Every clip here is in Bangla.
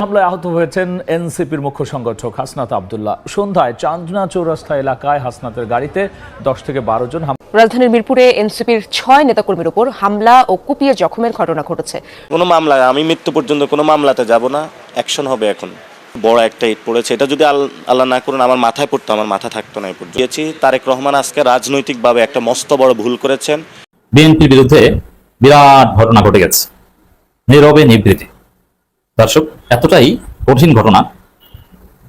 হামলায় আহত হয়েছেন এনসিপির মুখ্য সংগঠক হাসনাত আব্দুল্লাহ। সন্ধ্যায় চান্দনা চৌরাস্তা এলাকায় হাসনাতের গাড়িতে 10 থেকে 12 জন রাজধানীর মিরপুরে এনসিপির 6 নেতাকর্মীর উপর হামলা ও কুপিয়ে জখমের ঘটনা ঘটেছে। কোনো মামলা আমি মৃত্যু পর্যন্ত কোনো মামলাতে যাব না, অ্যাকশন হবে। এখন বড় একটা ইট পড়েছে, এটা যদি আল্লাহ না করুন আমার মাথায় পড়তো, আমার মাথা থাকতো না। তারেক রহমান আজকে রাজনৈতিকভাবে একটা মস্ত বড় ভুল করেছেন। বিএনপির বিরুদ্ধে বিরাট ঘটনা ঘটে গেছে, নীরবে নিবৃত্তি। দর্শক, এতটাই কঠিন ঘটনা,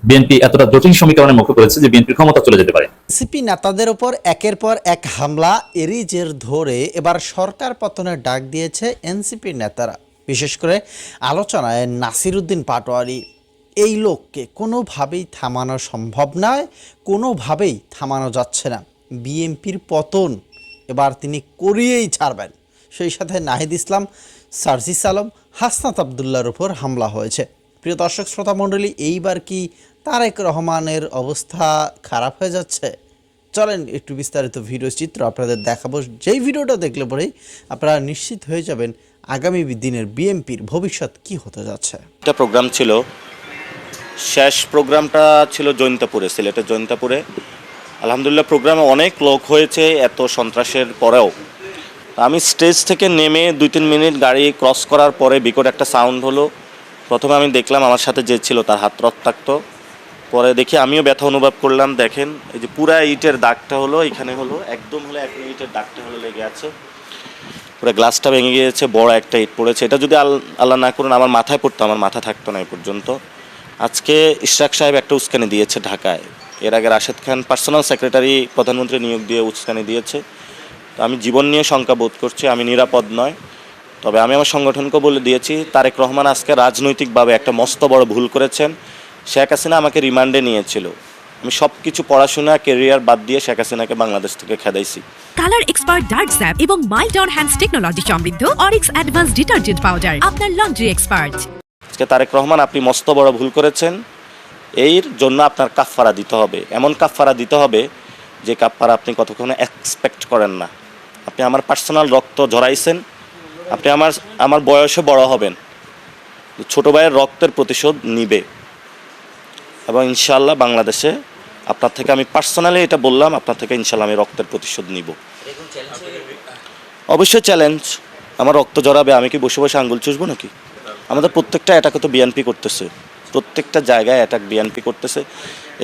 বিএনপি এতটা জটিল সমীকরণের মুখে করেছে যে বিএনপির ক্ষমতা চলে যেতে পারে। এনসিপি নেতাদের উপর একের পর এক হামলা, এরই জের ধরে এবার সরকার পতনের ডাক দিয়েছে এনসিপির নেতারা। বিশেষ করে আলোচনায় নাসির উদ্দিন পাটোয়ারি। এই লোককে কোনোভাবেই থামানো সম্ভব নয়, কোনোভাবেই থামানো যাচ্ছে না। বিএনপির পতন এবার তিনি করিয়েই ছাড়বেন। সেই সাথে নাহিদ ইসলাম, সার্জিস আলম, হাসনাত আব্দুল্লাহর উপর হামলা হয়েছে। প্রিয় দর্শক শ্রোতা মণ্ডলী, এইবার কি তারেক রহমানের অবস্থা খারাপ হয়ে যাচ্ছে? চলেন একটু বিস্তারিত ভিডিও চিত্র আপনাদের দেখাবো। যেই ভিডিওটা দেখলে পরেই আপনারা নিশ্চিত হয়ে যাবেন আগামী দিনের বিএনপির ভবিষ্যৎ কি হতে যাচ্ছে। একটা প্রোগ্রাম ছিল, শেষ প্রোগ্রামটা ছিল জৈন্তাপুরে, সিলেটের জৈন্তাপুরে। আলহামদুলিল্লাহ প্রোগ্রামে অনেক লোক হয়েছে, এত সন্ত্রাসের পরেও। আমি স্টেজ থেকে নেমে 2-3 মিনিট গাড়ি ক্রস করার পরে বিকট একটা সাউন্ড হলো। প্রথমে আমি দেখলাম আমার সাথে যে ছিল তার হাত রক্তাক্ত, পরে দেখি আমিও ব্যথা অনুভব করলাম। দেখেন এই যে পুরা ইটের দাগটা হলো, এখানে হলো একদম হলো এখন ইটের দাগটা হলো লেগে আছে, পুরো গ্লাসটা ভেঙে গিয়েছে, বড় একটা ইট পড়েছে। এটা যদি আল্লাহ না করুন আমার মাথায় পড়তো, আমার মাথা থাকতো না এই পর্যন্ত। আজকে ইশরাক সাহেব একটা উস্কানি দিয়েছে ঢাকায়, এর আগে রাশেদ খান পার্সোনাল সেক্রেটারি প্রধানমন্ত্রী নিয়োগ দিয়ে উস্কানি দিয়েছে। তো আমি জীবন নিয়ে শঙ্কা বোধ করছি, আমি নিরাপদ নয়। তবে আমি আমার সংগঠনকে বলে দিয়েছি, তারেক রহমান আজকে রাজনৈতিকভাবে একটা মস্ত বড় ভুল করেছেন। শেখ হাসিনা আমাকে রিমান্ডে নিয়েছিল, আমি সব কিছু পড়াশোনা ক্যারিয়ার বাদ দিয়ে শেখ হাসিনাকে বাংলাদেশ থেকে খেদাইছি। কালার এক্সপার্ট ডার্ক স্যাপ এবং মাইল্ড অন হ্যান্ডস টেকনোলজি সমৃদ্ধ অরিক্স অ্যাডভান্স ডিটারজেন্ট পাউডার আপনার লন্ড্রি এক্সপার্ট। আজকে তারেক রহমান আপনি মস্ত বড় ভুল করেছেন, এর জন্য আপনার কাফফারা দিতে হবে। এমন কাফফারা দিতে হবে যে কাফফারা আপনি কতক্ষণে এক্সপেক্ট করেন না। আপনি আমার পার্সোনাল রক্ত ঝরাইছেন, আপনি আমার বয়সে বড় হবেন, ছোট ভাইয়ের রক্তের প্রতিশোধ নিবে। এবং ইনশাআল্লাহ বাংলাদেশে আপনার থেকে আমি পার্সোনালি এটা বললাম, আপনার থেকে ইনশাআল্লাহ আমি রক্তের প্রতিশোধ নিব। অবশ্যই চ্যালেঞ্জ, আমার রক্ত জড়াবে, আমি কি বসে বসে আঙ্গুল চুষবো নাকি? আমাদের প্রত্যেকটা অ্যাটাকে তো বিএনপি করতেছে, প্রত্যেকটা জায়গায় অ্যাটাক বিএনপি করতেছে।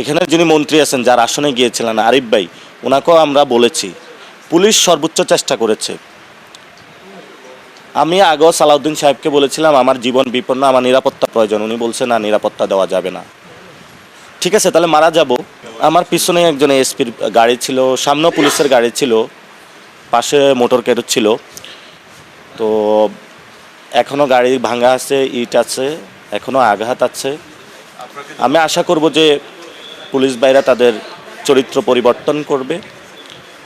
এখানে যিনি মন্ত্রী আছেন, যার আসনে গিয়েছিলেন আরিফ ভাই, ওনাকেও আমরা বলেছি, পুলিশ সর্বোচ্চ চেষ্টা করেছে। আমি আগেও সালাউদ্দিন সাহেবকে বলেছিলাম আমার জীবন বিপন্ন, আমার নিরাপত্তা প্রয়োজন। উনি বলছে না, নিরাপত্তা দেওয়া যাবে না। ঠিক আছে, তাহলে মারা যাব। আমার পিছনে একজন এসপির গাড়ি ছিল, সামনেও পুলিশের গাড়ি ছিল, পাশে মোটর ক্যারেট ছিল। তো এখনও গাড়ি ভাঙা আছে, ইট আছে, এখনও আঘাত আছে। আমি আশা করব যে পুলিশ ভাইরা তাদের চরিত্র পরিবর্তন করবে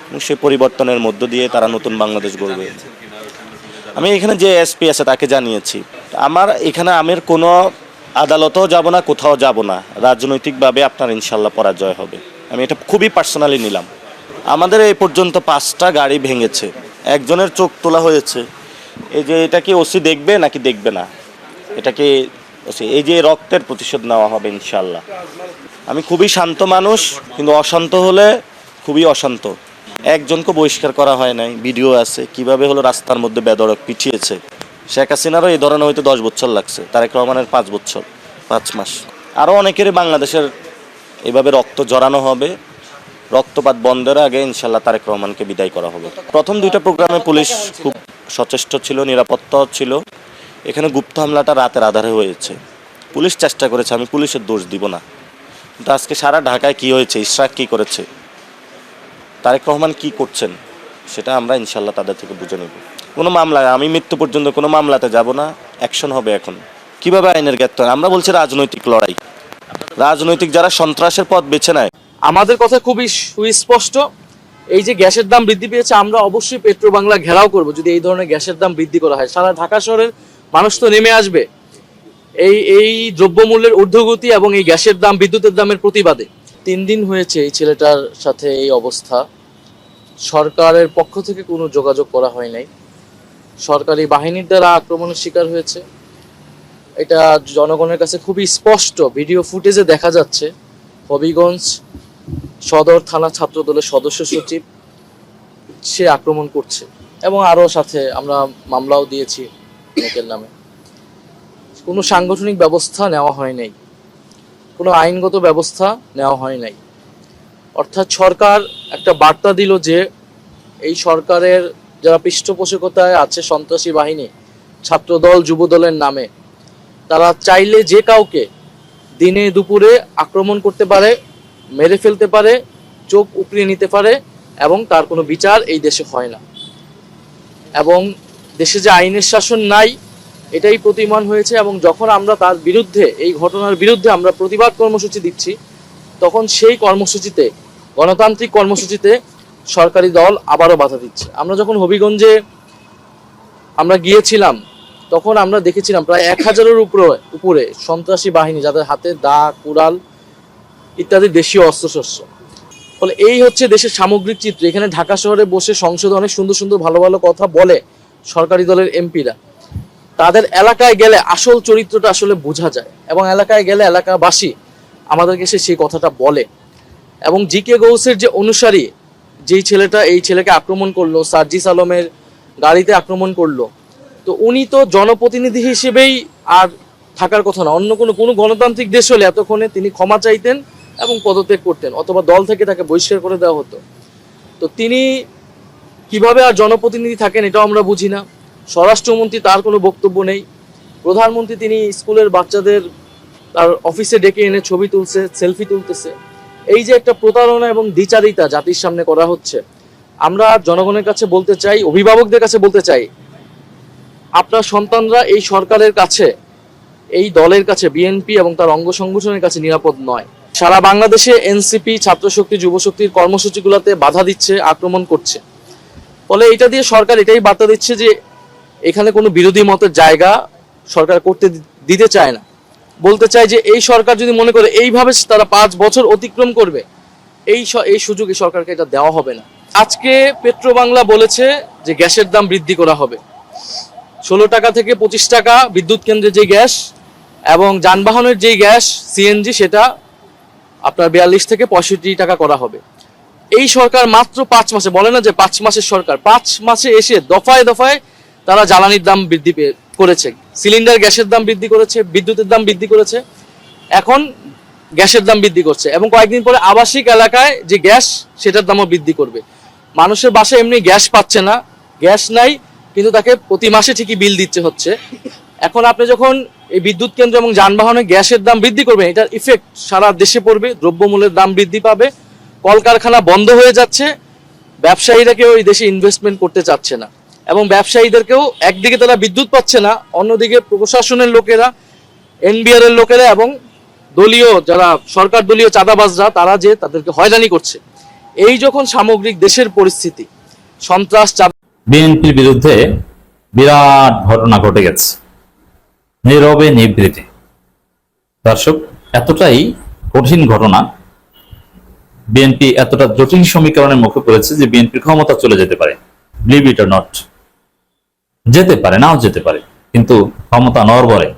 এবং সেই পরিবর্তনের মধ্য দিয়ে তারা নতুন বাংলাদেশ গড়বে। আমি এখানে যে এসপি আছে তাকে জানিয়েছি, আমি কোনো আদালতেও যাব না, কোথাও যাব না, রাজনৈতিকভাবে আপনার ইনশাল্লাহ পরাজয় হবে। আমি এটা খুবই পার্সোনালি নিলাম। আমাদের এই পর্যন্ত 5টা গাড়ি ভেঙেছে, একজনের চোখ তোলা হয়েছে। এই যে এটা কি ওসি দেখবে নাকি দেখবে না, এটা কি ওসি? এই যে রক্তের প্রতিশোধ নেওয়া হবে ইনশাল্লাহ। আমি খুবই শান্ত মানুষ, কিন্তু অশান্ত হলে খুবই অশান্ত। একজনকে বহিষ্কার করা হয় নাই, ভিডিও আছে কিভাবে হলো রাস্তার মধ্যে বেধড়ক পিটিয়েছে। শেখ হাসিনারও এই ধরনের হয়তো 10 বছর লাগছে, তারেক রহমানের 5 বছর 5 মাস। আরও অনেকেরই বাংলাদেশের এভাবে রক্ত জড়ানো হবে। রক্তপাত বন্ধের আগে ইনশাল্লাহ তারেক রহমানকে বিদায় করা হবে। প্রথম 2টা প্রোগ্রামে পুলিশ খুব সচেষ্ট ছিল, নিরাপত্তাও ছিল। এখানে গুপ্ত হামলাটা রাতের আধারে হয়েছে, পুলিশ চেষ্টা করেছে, আমি পুলিশের দোষ দিব না। কিন্তু আজকে সারা ঢাকায় কি হয়েছে, ইশরাক কি করেছে, তারেক রহমান কি করছেন, সেটা আমরা ইনশাল্লাহ তাদের থেকে বুঝে নেব। কোনো মামলা, আমি মৃত্যু পর্যন্ত কোনো মামলাতে যাব না, অ্যাকশন হবে। এখন কিভাবে আইনের জ্ঞাত? আমরা বলছি রাজনৈতিক লড়াই, রাজনৈতিক যারা সন্ত্রাসের পথ বেছে নেয়। আমাদের কথা খুবই সুস্পষ্ট, এই যে গ্যাসের দাম বৃদ্ধি পেয়েছে, আমরা অবশ্যই পেট্রো বাংলা ঘেরাও করব যদি এই ধরনের গ্যাসের দাম বৃদ্ধি করা হয়। সারা ঢাকা শহরের মানুষ তো নেমে আসবে এই দ্রব্যমূল্যের ঊর্ধ্বগতি এবং এই গ্যাসের দাম, বিদ্যুতের দামের প্রতিবাদে। 3 দিন হয়েছে এই ছেলেটার সাথে এই অবস্থা। সরকারের পক্ষ থেকে কোনো যোগাযোগ করা হয় নাই, সরকারি বাহিনীর দ্বারা আক্রমণের শিকার হয়েছে। এটা জনগণের কাছে খুবই স্পষ্ট, ভিডিও ফুটেজে দেখা যাচ্ছে হবিগঞ্জ সদর থানা ছাত্রদলের সদস্য সচিব সে আক্রমণ করছে, এবং আরও সাথে আমরা মামলাও দিয়েছি অনেকের নামে। কোনো সাংগঠনিক ব্যবস্থা নেওয়া হয় নাই, কোনো আইনগত ব্যবস্থা নেওয়া হয় নাই। অর্থাৎ সরকার একটা বার্তা দিল যে এই সরকারের যারা পৃষ্ঠপোষকতায় আছে সন্ত্রাসী বাহিনী, ছাত্রদল যুবদলের নামে, তারা চাইলে যে কাউকে দিনে দুপুরে আক্রমণ করতে পারে, মেরে ফেলতে পারে, চোখ উপড়িয়ে নিতে পারে, এবং তার কোনো বিচার এই দেশে হয় না। এবং দেশে যে আইনের শাসন নাই এটাই প্রতিমান হয়েছে। এবং যখন আমরা তার বিরুদ্ধে, এই ঘটনার বিরুদ্ধে আমরা প্রতিবাদ কর্মসূচি দিচ্ছি, তখন সেই কর্মসূচিতে, গণতান্ত্রিক কর্মসূচিতে সরকারি দল আবারও বাধা দিচ্ছে। আমরা যখন হবিগঞ্জে আমরা গিয়েছিলাম তখন আমরা দেখেছিলাম প্রায় 1000-এর উপরে সন্ত্রাসী বাহিনী, যাদের হাতে দা, কুড়াল ইত্যাদি দেশীয় অস্ত্রশস্ত্র। ফলে এই হচ্ছে দেশের সামগ্রিক চিত্র। এখানে ঢাকা শহরে বসে সংসদে অনেক সুন্দর সুন্দর ভালো ভালো কথা বলে সরকারি দলের এমপিরা, তাদের এলাকায় গেলে আসল চরিত্রটা আসলে বোঝা যায়, এবং এলাকায় গেলে এলাকাবাসী আমাদেরকে সেই কথাটা বলে। এবং জিকে গৌসের যে অনুসারী, যেই ছেলেটা এই ছেলেকে আক্রমণ করলো, সার্জিস আলমের গাড়িতে আক্রমণ করলো, তো উনি তো জনপ্রতিনিধি হিসেবেই আর থাকার কথা না। অন্য কোনো গণতান্ত্রিক দেশ হলে এতক্ষণে তিনি ক্ষমা চাইতেন এবং পদত্যাগ করতেন, অথবা দল থেকে তাকে বহিষ্কার করে দেওয়া হতো। তো তিনি কিভাবে আর জনপ্রতিনিধি থাকেন এটাও আমরা বুঝি না। স্বরাষ্ট্রমন্ত্রী, তার কোনো বক্তব্য নেই। প্রধানমন্ত্রী তিনি স্কুলের বাচ্চাদের তার অফিসে ডেকে এনে ছবি তুলছে, সেলফি তুলতেছে। এই যে একটা প্রতারণা এবং দ্বিচারিতা জাতির সামনে করা হচ্ছে, আমরা জনগণের কাছে বলতে চাই, অভিভাবকদের কাছে বলতে চাই, আপনার সন্তানরা এই সরকারের কাছে, এই দলের কাছে, বিএনপি এবং তার অঙ্গ সংগঠনের কাছে নিরাপদ নয়। সারা বাংলাদেশে এনসিপি, ছাত্রশক্তি, যুবশক্তির কর্মসূচিগুলোতে বাধা দিচ্ছে, আক্রমণ করছে। ফলে এটা দিয়ে সরকার এটাই বার্তা দিচ্ছে যে এখানে কোনো বিরোধী মতের জায়গা সরকার করতে দিতে চায় না। বলতে চায় যে এই সরকার যদি মনে করে এইভাবে তারা 5 বছর অতিক্রম করবে, এই সুযোগে সরকারকে এটা দেওয়া হবে না। আজকে পেট্রোবাংলা বলেছে যে গ্যাসের দাম বৃদ্ধি করা হবে 16 টাকা থেকে 25 টাকা, বিদ্যুৎ কেন্দ্রে যে গ্যাস এবং যানবাহনের যেই গ্যাস সিএনজি সেটা আপনার 42 থেকে 65 টাকা করা হবে। এই সরকার মাত্র 5 মাসে, বলে না যে 5 মাসের সরকার, 5 মাসে এসে দফায় দফায় তারা জ্বালানির দাম বৃদ্ধি করেছে, সিলিন্ডার গ্যাসের দাম বৃদ্ধি করেছে, বিদ্যুতের দাম বৃদ্ধি করেছে, এখন গ্যাসের দাম বৃদ্ধি করছে, এবং কয়েকদিন পরে আবাসিক এলাকায় যে গ্যাস সেটার দামও বৃদ্ধি করবে। মানুষের বাসায় এমনি গ্যাস পাচ্ছে না, গ্যাস নাই, কিন্তু তাকে প্রতি মাসে ঠিকই বিল দিচ্ছে হচ্ছে। এখন আপনি যখন এই বিদ্যুৎ কেন্দ্র এবং যানবাহনে গ্যাসের দাম বৃদ্ধি করবেন, এটার ইফেক্ট সারা দেশে পড়বে, দ্রব্যমূল্যের দাম বৃদ্ধি পাবে, কলকারখানা বন্ধ হয়ে যাচ্ছে, ব্যবসায়ীরা কেউ এই দেশে ইনভেস্টমেন্ট করতে চাচ্ছে না, এবং ব্যবসায়ীদেরকেও একদিকে তারা বিদ্যুৎ পাচ্ছে না, অন্যদিকে প্রশাসনের লোকেরা, এনবিআর এর লোকেরা এবং দলীয় যারা সরকার দলীয় চাঁদাবাজরা তারা যে তাদেরকে হয়রানি করছে। এই যখন সামগ্রিক দেশের পরিস্থিতি, সন্ত্রাস, বিএনপির বিরুদ্ধে বিরাট ঘটনা ঘটে গেছে, নীরবে নিবৃত্তি। দর্শক, এতটাই কঠিন ঘটনা, বিএনপি এতটা জটিল সমীকরণের মুখে পড়েছে যে বিএনপির ক্ষমতা চলে যেতে পারে, বিলিভ ইট অর নট, যেতে পারে, নাও যেতে পারে, কিন্তু ক্ষমতা নড়বড়ে।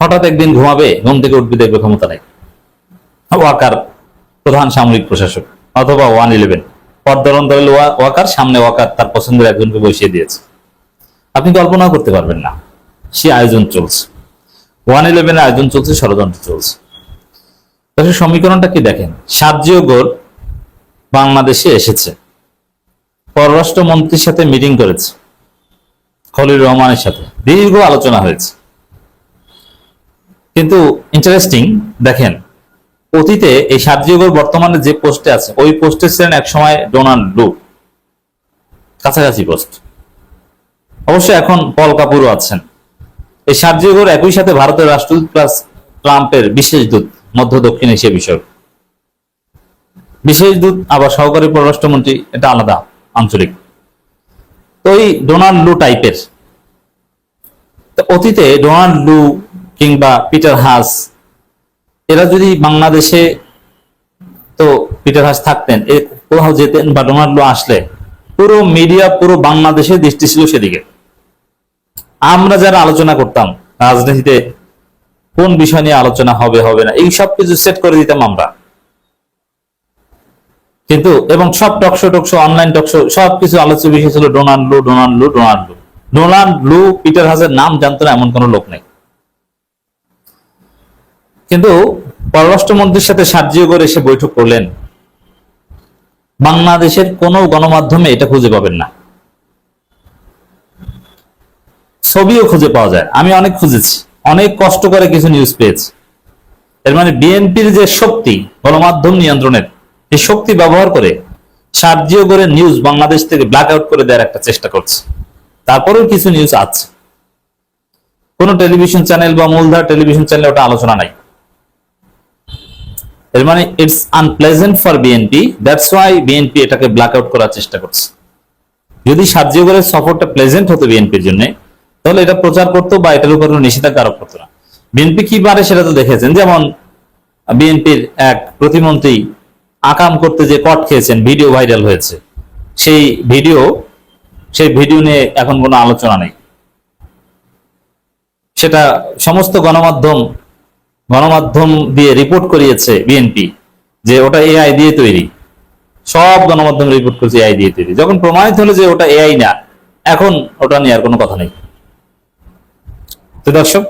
হঠাৎ একদিন ঘুমাবে, ঘুম থেকে উঠবে, দেখবে ক্ষমতা নেই। ওয়াকার প্রধান সামরিক প্রশাসক, অথবা 111 পদ্মরণ দলের ওয়াকার, সামনে ওয়াকার তার পছন্দের একজনকে বসিয়ে দিয়েছে। আপনি কল্পনাও করতে পারবেন না, সে আয়োজন চলছে, 111 আয়োজন চলছে, ষড়যন্ত্র চলছে। সমীকরণটা কি দেখেন, 7 জিওগোর বাংলাদেশে এসেছে, পররাষ্ট্রমন্ত্রীর সাথে মিটিং করেছে, খলিল রহমানের সাথে দীর্ঘ আলোচনা হয়েছে। কিন্তু ইন্টারেস্টিং দেখেন, অতীতে এই 7 জিওগোর বর্তমানে যে পোস্টে আছে, ওই পোস্টে ছিলেন এক সময় ডোনাল্ড লু, কাছাকাছি পোস্ট। অবশ্য এখন পল কাপুরও আছেন। এই 7 জিওগোর একই সাথে ভারতের রাষ্ট্রদূত প্লাস ট্রাম্পের বিশেষ দূত, মধ্য দক্ষিণ এশিয়া বিষয়ক বিশেষ দূত, আবার সহকারী পররাষ্ট্রমন্ত্রী, এটা আলাদা, আঞ্চলিক। তো এই ডোনাল্ড লু টাইপের, অতীতে ডোনাল্ড লু কিংবা পিটার হাস, এরা যদি বাংলাদেশে, তো পিটার হাস থাকতেন, কোথাও যেতেন বা ডোনাল্ড লু আসলে পুরো মিডিয়া, পুরো বাংলাদেশের দৃষ্টি ছিল সেদিকে। আমরা যারা আলোচনা করতাম রাজনীতিতে কোন বিষয় নিয়ে আলোচনা হবে হবে না, এই সব কিছু সেট করে দিতাম আমরা। কিন্তু এবং সব টকশো অনলাইন টকশো সবকিছু আলোচ্য বিষয় ছিল ডোনাল্ড লু। পিটার হাসের নাম জানতো না এমন কোন লোক নেই। কিন্তু পররাষ্ট্রমন্ত্রীর সাথে সাহায্য করে সে বৈঠক করলেন, বাংলাদেশের কোন গণমাধ্যমে এটা খুঁজে পাবেন না। ছবিও খুঁজে পাওয়া যায়, আমি অনেক খুঁজেছি, অনেক কষ্ট করে কিছু নিউজ পেয়েছি। এর মানে বিএনপির যে শক্তি গণমাধ্যম নিয়ন্ত্রণের, এই শক্তি ব্যবহার করে সাহায্য করে নিউজ বাংলাদেশ থেকে ব্ল্যাক আউট করে দেওয়ার একটা চেষ্টা করছে। তারপরেও কিছু নিউজ আছে, কোন টেলিভিশন চ্যানেল বা মূলধার টেলিভিশন চ্যানেলে ওটা আলোচনা নাই। এর মানে it's unpleasant for BNP, that's why BNP এটাকে ব্ল্যাক আউট করার চেষ্টা করছে। যদি সাহায্য করে সফরটা প্লেজেন্ট হতো বিএনপির জন্য, তাহলে এটা প্রচার করতো বা এটার উপর নিষেধাজ্ঞা আরোপ করতো না। বিএনপি কি পারে সেটা তো দেখেছেন, যেমন বিএনপির এক প্রতিমন্ত্রী আকাম করতে যে কট খেয়েছেন, ভিডিও ভাইরাল হয়েছে, সেই ভিডিও নিয়ে এখন কোনো আলোচনা নেই। সেটা সমস্ত গণমাধ্যম দিয়ে রিপোর্ট করিয়েছে বিএনপি যে ওটা এআই দিয়ে তৈরি। সব গণমাধ্যম রিপোর্ট করেছে এআই দিয়ে তৈরি। যখন প্রমাণিত হলো যে ওটা এআই না, এখন ওটা নিয়ে আর কোনো কথা নেই। তো দর্শক,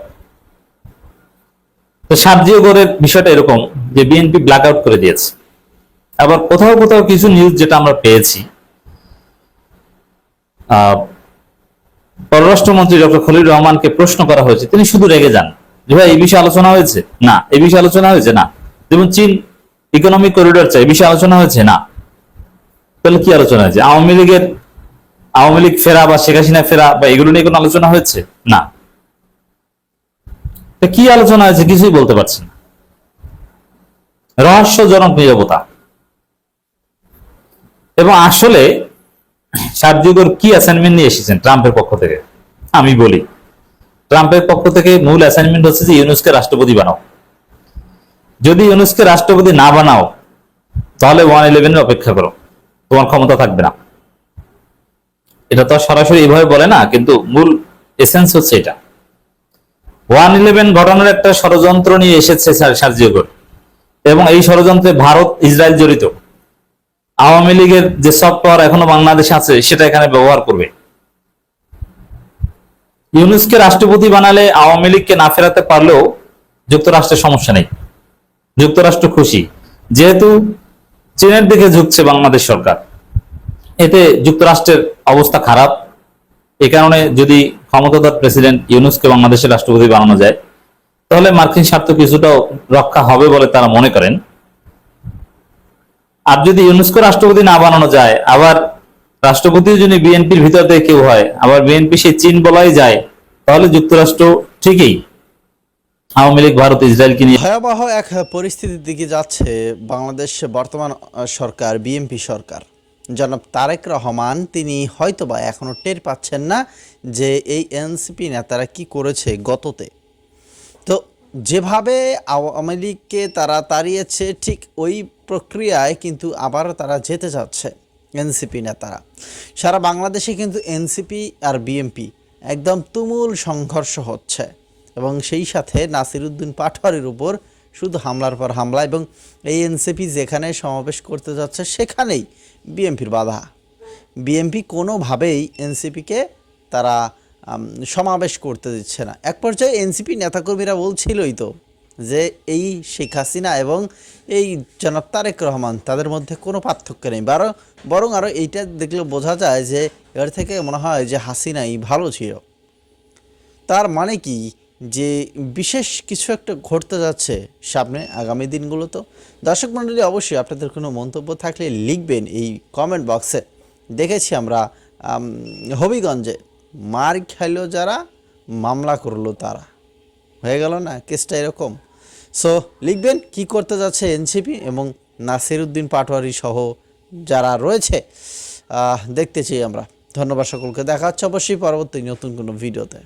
তো সাবজিওগরের বিষয়টা এরকম যে বিএনপি ব্ল্যাক আউট করে দিয়েছে। আবার কোথাও কিছু নিউজ যেটা আমরা পেয়েছি, পররাষ্ট্রমন্ত্রী ডক্টর খলিল রহমানকে প্রশ্ন করা হয়েছে, তিনি শুধু রেগে যান যে ভাই এই বিষয়ে আলোচনা হয়েছে না, এই বিষয়ে আলোচনা হয়েছে না। যেমন চীন ইকোনমিক করিডোর চাই, এই বিষয়ে আলোচনা হয়েছে না। তাহলে কি আলোচনা হয়েছে? আওয়ামী লীগ ফেরা বা শেখ হাসিনা ফেরা বা এগুলো নিয়ে কোনো আলোচনা হয়েছে না। কি আলোচনা হয়েছে কিছুই বলতে পারছি না। রহস্যজনক নীরবতা। এবং আসলে সার্জিওর কি অ্যাসাইনমেন্ট নিয়ে এসেছেন ট্রাম্পের পক্ষ থেকে? আমি বলি, ট্রাম্পের পক্ষ থেকে মূল অ্যাসাইনমেন্ট হচ্ছে যে ইউনুসকে রাষ্ট্রপতি বানাও। যদি ইউনুসকে রাষ্ট্রপতি না বানাও, তাহলে 111 অপেক্ষা করো, তোমার ক্ষমতা থাকবে না। এটা তো সরাসরি এইভাবে বলে না, কিন্তু মূল এসেন্স হচ্ছে এটা। 111 ঘটনার একটা ষড়যন্ত্র নিয়ে এসেছে সার্জিওর, এবং এই ষড়যন্ত্রে ভারত ইসরায়েল জড়িত। আওয়ামী লীগের যে সফটওয়্যার এখনো বাংলাদেশে আছে সেটা এখানে ব্যবহার করবে। ইউনুসকে রাষ্ট্রপতি বানালে আওয়ামী লীগকে না ফেরাতে পারলেও যুক্তরাষ্ট্রের সমস্যা নেই, যুক্তরাষ্ট্র খুশি। যেহেতু চীনের দিকে ঝুঁকছে বাংলাদেশ সরকার, এতে যুক্তরাষ্ট্রের অবস্থা খারাপ। এ কারণে যদি ক্ষমতাধর প্রেসিডেন্ট ইউনুসকে বাংলাদেশের রাষ্ট্রপতি বানানো যায়, তাহলে মার্কিন স্বার্থ কিছুটাও রক্ষা হবে বলে তারা মনে করেন। আর যদি ইউনুসকে রাষ্ট্রপতি না বানানো যায়, আবার রাষ্ট্রপতি যদি বিএনপির ভিতর থেকে কেউ হয়, আবার বিএনপি সেই চীন বলাই যায়, তাহলে যুক্তরাষ্ট্র ঠিকই আওয়ামী লীগ, ভারত, ইসরায়েলকে নিয়ে ভয়াবহ এক পরিস্থিতির দিকে যাচ্ছে বাংলাদেশ বর্তমান সরকার, বিএনপি সরকার। জনাব তারেক রহমান তিনি হয়তোবা এখনো টের পাচ্ছেন না যে এই এনসিপি নেতারা কি করেছে গততে। তো যেভাবে আওয়ামী লীগকে তারা তাড়িয়েছে, ঠিক ওই প্রক্রিয়ায় কিন্তু আবার তারা যেতে যাচ্ছে এনসিপি নেতারা। সারা বাংলাদেশে কিন্তু এনসিপি আর বিএনপি একদম তুমুল সংঘর্ষ হচ্ছে, এবং সেই সাথে নাসিরউদ্দিন পাটোয়ারির উপর শুধু হামলার পর হামলা। এবং এই এনসিপি যেখানে সমাবেশ করতে যাচ্ছে সেখানেই বিএনপির বাধা। বিএনপি কোনোভাবেই এনসিপিকে তারা সমাবেশ করতে দিচ্ছে না। এক পর্যায়ে এনসিপি নেতাকর্মীরা বলছিলই তো যে এই শেখ হাসিনা এবং এই জনাব তারেক রহমান তাদের মধ্যে কোনো পার্থক্য নেই, বরং আরও এইটা দেখলে বোঝা যায় যে এর থেকে মনে হয় যে হাসিনাই ভালো ছিল। তার মানে কি যে বিশেষ কিছু একটা ঘটতে যাচ্ছে সামনে আগামী দিনগুলোতে। দর্শক মণ্ডলী, অবশ্যই আপনাদের কোনো মন্তব্য থাকলে লিখবেন এই কমেন্ট বক্সে। দেখেছি আমরা হবিগঞ্জে মার খাইলো যারা, মামলা করলো তারা, হয়ে গেল না কেসটা এরকম। সো লিখবেন কি করতে যাচ্ছে এনসিপি এবং নাসিরউদ্দিন পাটোয়ারি সহ যারা রয়েছে, দেখতে চাই আমরা। ধন্যবাদ সকলকে, দেখা হচ্ছে অবশ্যই পরবর্তী নতুন কোনো ভিডিওতে।